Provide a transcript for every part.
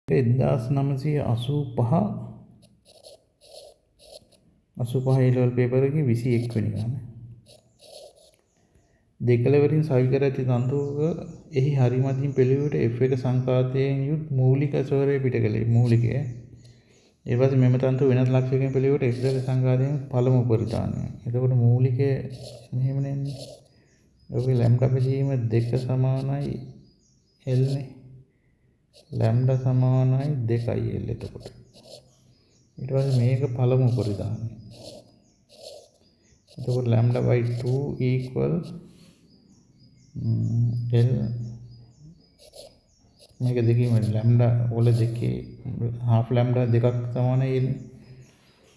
1985 A-level paper එකේ 21 වෙනි ගාන. දෙකළවරින් සවි කර ඇති තන්තුවක එහි හරි මතින් පෙළවුවට F1 සංකාතයෙන් යුත් මූලික ස්වරය පිට කළේ. මූලිකය. ඊට පස්සේ මෙම තන්තුව වෙනත් ලක්ෂයකින් පෙළවුවට F2 සංකාතයෙන් පළමු උපරිතාණය. එතකොට මූලිකය මෙහෙමනේ එන්නේ. ඔබේ ලැම්ඩා බෙදීම 2 සමානයි L නේ. ලැම්ඩා සමානයි 2යි L එතකොට. ඊට පස්සේ මේක පළමු උපරිතාණය. එතකොට lambda by 2 equal L මේක දෙකීම lambda වල දෙකේ half lambda දෙකක් සමානයි L.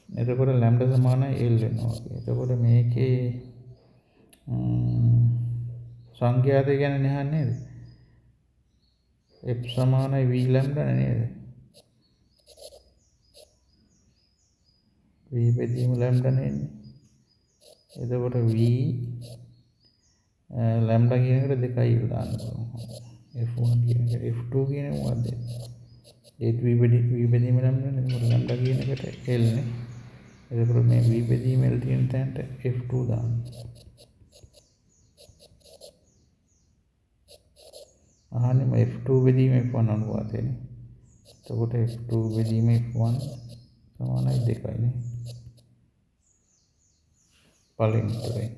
එතකොට lambda සමානයි L වෙනවා. එතකොට මේකේ සංඛ්‍යාතය ගැන නහන්නේ නේද? F සමානයි V lambda නේද? V බෙදීම lambda නේද? එතකොට V lambda කියන එකට 2යි දාන්න පුළුවන්. F1 කියන එකට F2 කියන එක මොකක්ද? ඒත් V බෙදීම lambda නේ. එතකොට lambda කියන එකට L නේ. එතකොට මේ V බෙදීම L තියෙන තැනට F2 දාන්න. අහන්නේම F2 බෙදීම F1 අනුපාතයනේ. එතකොට F2 බෙදීම F1 සමානයි 2යි නේ. පළවෙනි උත්තරේ.